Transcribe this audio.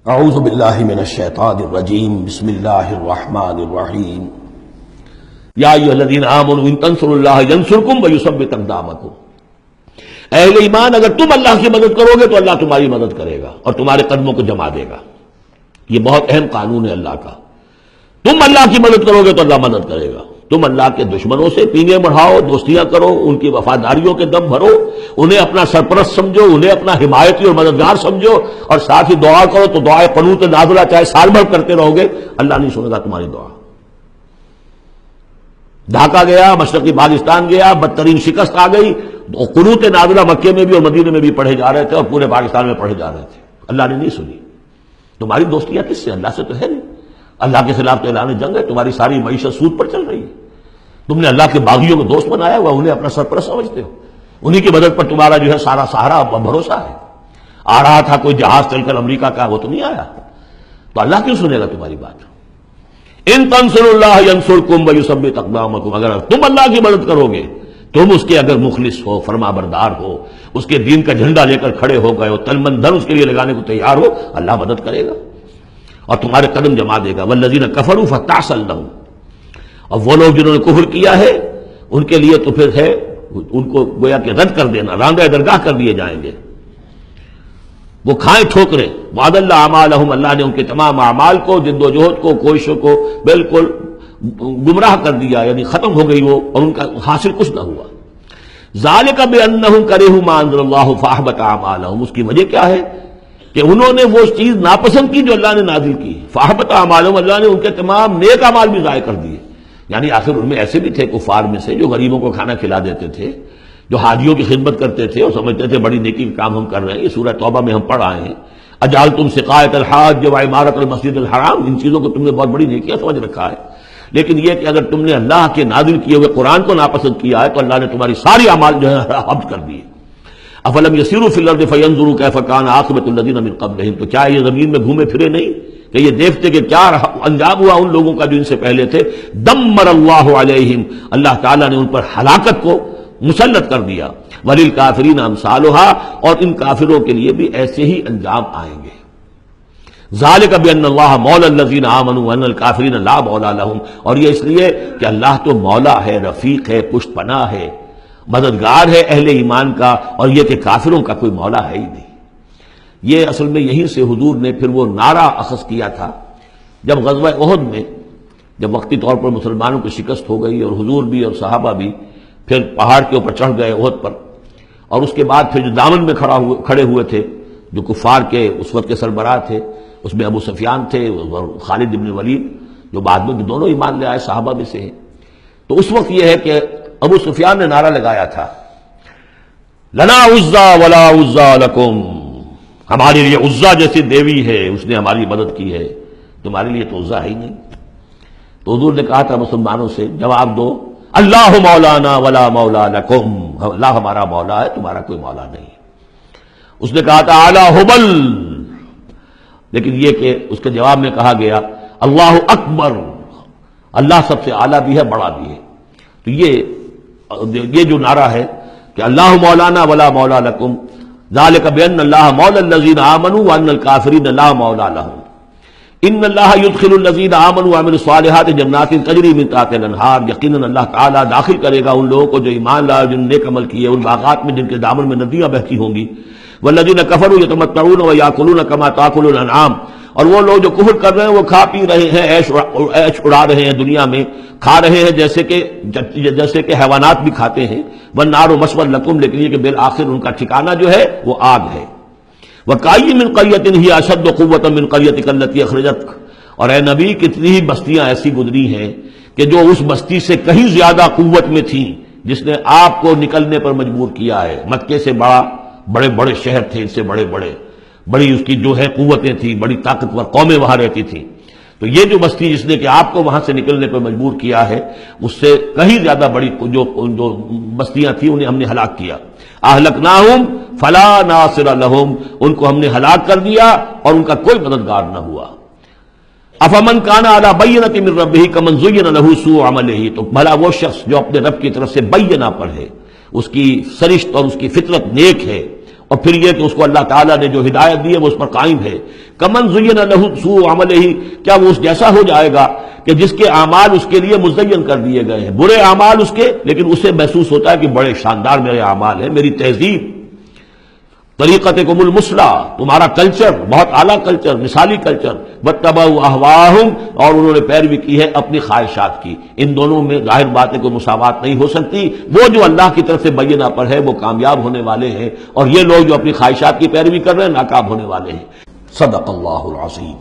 اعوذ باللہ من الشیطان الرجیم بسم اللہ الرحمن الرحیم یا ایھا الذین آمنوا ان تنصروا اللہ ینصرکم ویثبت اقدامکم۔ اہل ایمان، اگر تم اللہ کی مدد کرو گے تو اللہ تمہاری مدد کرے گا اور تمہارے قدموں کو جما دے گا۔ یہ بہت اہم قانون ہے اللہ کا۔ تم اللہ کی مدد کرو گے تو اللہ مدد کرے گا۔ تم اللہ کے دشمنوں سے پینے بڑھاؤ، دوستیاں کرو، ان کی وفاداریوں کے دم بھرو، انہیں اپنا سرپرست سمجھو، انہیں اپنا حمایتی اور مددگار سمجھو، اور ساتھ ہی دعا کرو تو دعائے قنوت نازلہ چاہے سال بھر کرتے رہو گے، اللہ نہیں سنے گا تمہاری دعا۔ ڈھاکہ گیا، مشرقی پاکستان گیا، بدترین شکست آ گئی، قنوت نازلہ مکے میں بھی اور مدینے میں بھی پڑھے جا رہے تھے اور پورے پاکستان میں پڑھے جا رہے تھے، اللہ نے نہیں سنی۔ تمہاری دوستیاں کس سے؟ اللہ سے تو ہے نہیں۔ اللہ کے خلاف تو اعلان جنگ ہے، تمہاری ساری معیشت سود پر چل رہی ہے۔ تم نے اللہ کے باغیوں کو دوست بنایا ہوا، انہیں اپنا سرپرست سمجھتے ہو، انہی کی مدد پر تمہارا جو ہے سارا سہارا بھروسہ ہے۔ آ رہا تھا کوئی جہاز چل کر امریکہ کا، وہ تو نہیں آیا، تو اللہ کیوں سنے گا تمہاری بات؟ ان تنصروا اللہ ینصرکم ویثبت اقدامکم، اگر تم اللہ کی مدد کرو گے، تم اس کے اگر مخلص ہو، فرما بردار ہو، اس کے دین کا جھنڈا لے کر کھڑے ہو گئے ہو، تن من دھن اس کے لیے لگانے کو تیار ہو، اللہ مدد کرے گا اور تمہارے قدم جما دے گا۔ والذین کفروا فتعسا لهم، اور وہ لوگ جنہوں نے کفر کیا ہے ان کے لیے تو پھر ہے ان کو گویا کہ رد کر دینا، راندہ درگاہ کر دیے جائیں گے، وہ کھائیں ٹھوکریں۔ وعد اللہ اعمالہم، اللہ نے ان کے تمام اعمال کو، جد و جہد کو، کوششوں کو بالکل گمراہ کر دیا، یعنی ختم ہو گئی وہ، اور ان کا حاصل کچھ نہ ہوا۔ ذالک بانہم کرہوا ما انزل اللہ فاحبط اعمالہم، اس کی وجہ کیا ہے کہ انہوں نے وہ چیز ناپسند کی جو اللہ نے نازل کی۔ فاحبط اعمالہم، اللہ نے ان کے تمام نیک اعمال بھی ضائع کر دیے۔ یعنی آخر ان میں ایسے بھی تھے کفار میں سے جو غریبوں کو کھانا کھلا دیتے تھے، جو حاجیوں کی خدمت کرتے تھے اور سمجھتے تھے بڑی نیکی کا کام ہم کر رہے ہیں۔ یہ سورہ توبہ میں ہم پڑھ آئے ہیں، اجعلتم سقایۃ الحاج وعمارۃ المسجد الحرام، ان چیزوں کو تم نے بہت بڑی نیکیاں سمجھ رکھا ہے، لیکن یہ کہ اگر تم نے اللہ کے نازل کیے ہوئے قرآن کو ناپسند کیا ہے تو اللہ نے تمہاری ساری اعمال جو ہے حبس کر دیے۔ افلم یسیروا فی الارض فینظروا کیف کان عاقبۃ الذین من قبلہم، تو کیا یہ زمین میں گھومے پھرے نہیں کہ یہ دیکھتے کہ کیا انجام ہوا ان لوگوں کا جو ان سے پہلے تھے؟ دمر اللہ علیہم، اللہ تعالیٰ نے ان پر ہلاکت کو مسلط کر دیا۔ وللکافرین امثالھا، اور ان کافروں کے لیے بھی ایسے ہی انجام آئیں گے۔ ذالک بان اللہ مولی الذین آمنوا وان الکافرین لا مولی لہم، اور یہ اس لیے کہ اللہ تو مولا ہے، رفیق ہے، پشت پناہ ہے، مددگار ہے اہل ایمان کا، اور یہ کہ کافروں کا کوئی مولا ہے ہی نہیں۔ یہ اصل میں یہیں سے حضور نے پھر وہ نعرہ اخذ کیا تھا جب غزوہ احد میں، جب وقتی طور پر مسلمانوں کی شکست ہو گئی اور حضور بھی اور صحابہ بھی پھر پہاڑ کے اوپر چڑھ گئے احد پر، اور اس کے بعد پھر جو دامن میں کھڑے ہوئے تھے جو کفار کے اس وقت کے سربراہ تھے، اس میں ابو سفیان تھے اور خالد بن ولید جو بعد میں دونوں ایمان لے آئے، صحابہ میں سے ہیں۔ تو اس وقت یہ ہے کہ ابو سفیان نے نعرہ لگایا تھا، لنا عزا ولا عزا لکم، ہمارے لیے عزا جیسی دیوی ہے، اس نے ہماری مدد کی ہے، تمہارے لیے تو عزا ہے ہی نہیں۔ تو حضور نے کہا تھا مسلمانوں سے، جواب دو، اللہ مولانا ولا مولا لکم، اللہ ہمارا مولا ہے، تمہارا کوئی مولا نہیں۔ اس نے کہا تھا اعلی ہبل، لیکن یہ کہ اس کے جواب میں کہا گیا اللہ اکبر، اللہ سب سے اعلیٰ بھی ہے، بڑا بھی ہے۔ تو یہ جو نعرہ ہے کہ اللہ مولانا ولا مولا لکم، ذالک بان اللہ مولی الذین آمنوا وان الکافرین لا مولی لہم، ان اللہ یدخل الذین آمنوا وعملوا الصالحات جنات تجری من تحتها الانہار، یقیناً اللہ تعالیٰ داخل کرے گا ان لوگوں کو جو ایمان لائے، جن نے نیک عمل کیے، ان باغات میں جن کے دامن میں ندیاں بہتی ہوں گی۔ والذین کفروا یتمتعون ویاکلون کما تاکل الانعام، اور وہ لوگ جو کفر کر رہے ہیں وہ کھا پی رہے ہیں، عیش اڑا رہے ہیں دنیا میں، کھا رہے ہیں جیسے کہ حیوانات بھی کھاتے ہیں۔ والنار مثوی لکم، لیکن یہ کہ بالآخر ان کا ٹھکانہ جو ہے وہ آگ ہے۔ وکأی من قریۃ ہی اشد قوۃ من قریتک التی اخرجتک، اور اے نبی کتنی ہی بستیاں ایسی گزری ہیں کہ جو اس بستی سے کہیں زیادہ قوت میں تھیں جس نے آپ کو نکلنے پر مجبور کیا ہے۔ مکے سے بڑے بڑے شہر تھے، ان سے بڑی اس کی جو ہے قوتیں تھیں، بڑی طاقتور قومیں وہاں رہتی تھیں، تو یہ جو بستی جس نے کہ آپ کو وہاں سے نکلنے پر مجبور کیا ہے، اس سے کہیں زیادہ بڑی جو بستیاں تھیں انہیں ہم نے ہلاک کیا۔ اہلکناہم فلا ناصر لہم، ان کو ہم نے ہلاک کر دیا اور ان کا کوئی مددگار نہ ہوا۔ افمن کان علی بینۃ من ربہ کمن زین لہ سوء عملہ، تو بھلا وہ شخص جو اپنے رب کی طرف سے بینہ پر ہے، اس کی سرشت اور اس کی فطرت نیک ہے، اور پھر یہ کہ اس کو اللہ تعالیٰ نے جو ہدایت دی ہے وہ اس پر قائم ہے. کمن زین لہ سوء عملہ، کیا وہ اس جیسا ہو جائے گا کہ جس کے اعمال اس کے لیے مزین کر دیے گئے ہیں، برے اعمال اس کے، لیکن اسے محسوس ہوتا ہے کہ بڑے شاندار میرے اعمال ہیں، میری تہذیب، طریقتکم المثلی، تمہارا کلچر بہت اعلیٰ کلچر، مثالی کلچر. واتبعوا اہواءہم، اور انہوں نے پیروی کی ہے اپنی خواہشات کی. ان دونوں میں ظاہر بات ہے کوئی مساوات نہیں ہو سکتی. وہ جو اللہ کی طرف سے بینہ پر ہے وہ کامیاب ہونے والے ہیں، اور یہ لوگ جو اپنی خواہشات کی پیروی کر رہے ہیں ناکام ہونے والے ہیں. صدق اللہ العظیم.